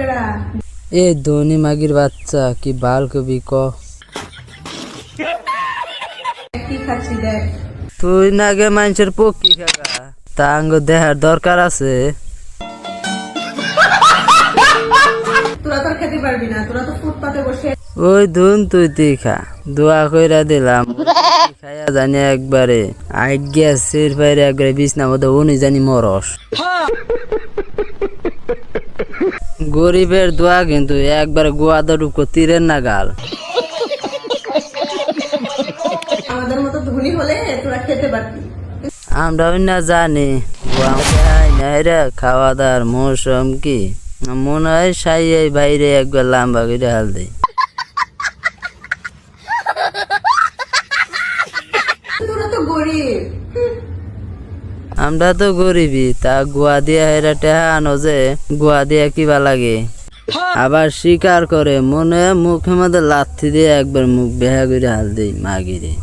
বেড়া এ ধনী মাগির বাচ্চা কি বাল কবি ক কি খাচ্ছি দেখ। তুই না গে মানুষের পক্ষী খাগা তা আঙ্গ দেহার দরকার আছে। তোরা তো খেতে পারবি না, তোরা তো ফুটপাতে বসে। ওই ধুন তুই খা দোয়া কইরা দিলাম খাইয়া জানি একবারে আজ্ঞা সির বাইরে একবারে বিছনা মধ্যে উনি জানি মরস। গরিবের দোয়া কিন্তু একবারে গোয়াদা ঢুকো তীরের নাগাল। আমাদের মতো ধনী হলে তোরা খেতে পারবি। আমরা না জানি খাওয়া দাওয়ার মৌসুম কি মনে হয় সাই বাইরে একবার লম্বা করে হাল দেয়। তোরা তো গরিব। আমরা তো গরিবই তা গুয়া দিয়া হেরা টেহা আনো যে গুয়া দিয়া কিবা লাগে আবার স্বীকার করে মনে মুখের মধ্যে লাথি দিয়ে একবার মুখ বেহা করে হাল দেই মাগিরে।